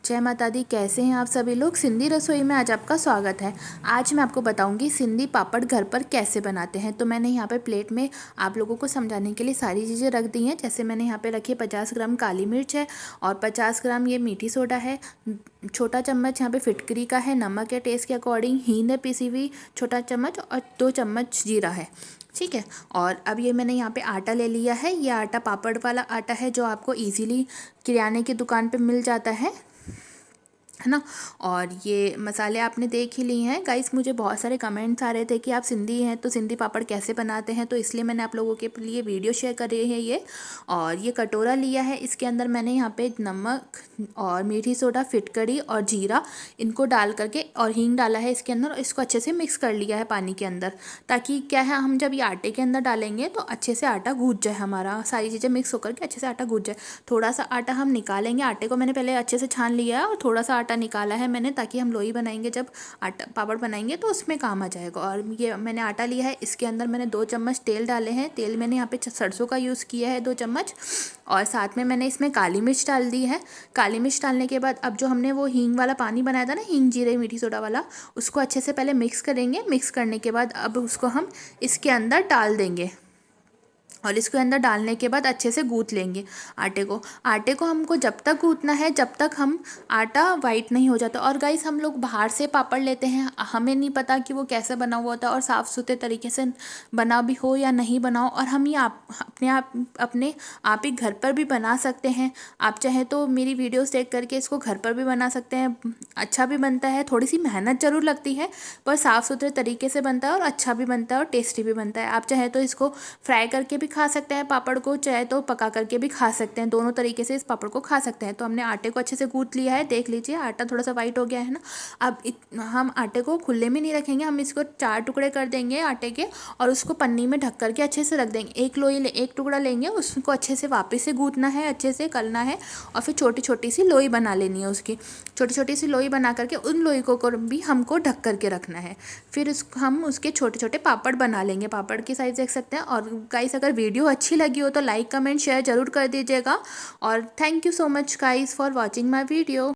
जय माता दी। कैसे हैं आप सभी लोग। सिंधी रसोई में आज आपका स्वागत है। आज मैं आपको बताऊंगी सिंधी पापड़ घर पर कैसे बनाते हैं। तो मैंने यहाँ पे प्लेट में आप लोगों को समझाने के लिए सारी चीज़ें रख दी हैं। जैसे मैंने यहाँ पे रखी 50 ग्राम काली मिर्च है और 50 ग्राम ये मीठी सोडा है, छोटा चम्मच यहाँ पे फिटकरी का है, नमक है टेस्ट के अकॉर्डिंग, हींग है पिसी हुई छोटा चम्मच और 2 चम्मच जीरा है। ठीक है। और अब ये मैंने यहाँ पे आटा ले लिया है। ये आटा पापड़ वाला आटा है जो आपको इजीली किराने की दुकान पे मिल जाता है ना। और ये मसाले आपने देख ही लिए हैं गाइस। मुझे बहुत सारे कमेंट्स आ रहे थे कि आप सिंधी हैं तो सिंधी पापड़ कैसे बनाते हैं, तो इसलिए मैंने आप लोगों के लिए वीडियो शेयर कर रही है ये। और ये कटोरा लिया है, इसके अंदर मैंने यहाँ पे नमक और मीठी सोडा, फिटकरी और जीरा इनको डाल करके और हींग डाला है इसके अंदर और इसको अच्छे से मिक्स कर लिया है पानी के अंदर, ताकि क्या है हम जब ये आटे के अंदर डालेंगे तो अच्छे से आटा गूंज जाए, हमारा सारी चीज़ें मिक्स होकर के अच्छे से आटा गूंज जाए। थोड़ा सा आटा हम निकालेंगे, आटे को मैंने पहले अच्छे से छान लिया है और थोड़ा सा आटा निकाला है मैंने, ताकि हम लोई बनाएंगे जब आटा पापड़ बनाएंगे तो उसमें काम आ जाएगा। और ये मैंने आटा लिया है, इसके अंदर मैंने 2 चम्मच तेल डाले हैं। तेल मैंने यहाँ पे सरसों का यूज़ किया है 2 चम्मच, और साथ में मैंने इसमें काली मिर्च डाल दी है। काली मिर्च डालने के बाद अब जो हमने वो हींग वाला पानी बनाया था ना, हींग जीरे मीठी सोडा वाला, उसको अच्छे से पहले मिक्स करेंगे। मिक्स करने के बाद अब उसको हम इसके अंदर डाल देंगे और इसके अंदर डालने के बाद अच्छे से गूंथ लेंगे आटे को हमको जब तक गूंथना है जब तक हम आटा वाइट नहीं हो जाता। और गाइस हम लोग बाहर से पापड़ लेते हैं, हमें नहीं पता कि वो कैसे बना हुआ होता है और साफ़ सुथरे तरीके से बना भी हो या नहीं बनाओ। और हम ये अपने आप ही घर पर भी बना सकते हैं। आप चाहे तो मेरी वीडियोस देख करके इसको घर पर भी बना सकते हैं। अच्छा भी बनता है, थोड़ी सी मेहनत ज़रूर लगती है पर साफ़ सुथरे तरीके से बनता है और अच्छा भी बनता है और टेस्टी भी बनता है। आप चाहे तो इसको फ्राई करके भी खा सकते हैं पापड़ को, चाहे तो पका करके भी खा सकते हैं, दोनों तरीके से इस पापड़ को खा सकते हैं। तो हमने आटे को अच्छे से गूंथ लिया है, देख लीजिए आटा थोड़ा सा वाइट हो गया है ना। अब हम आटे को खुले में नहीं रखेंगे, हम इसको 4 टुकड़े कर देंगे आटे के और उसको पन्नी में ढक करके अच्छे से रख देंगे। एक टुकड़ा लेंगे, उसको अच्छे से वापस से गूंथना है, अच्छे से करना है और फिर छोटी छोटी सी लोई बना लेनी है। उसकी छोटी छोटी सी लोई बना करके उन लोई को भी हमको ढक करके रखना है। फिर हम उसके छोटे छोटे पापड़ बना लेंगे। पापड़ की साइज़ देख सकते हैं। और गाइस अगर वीडियो अच्छी लगी हो तो लाइक कमेंट शेयर ज़रूर कर दीजिएगा। और thank you so much guys for watching my video.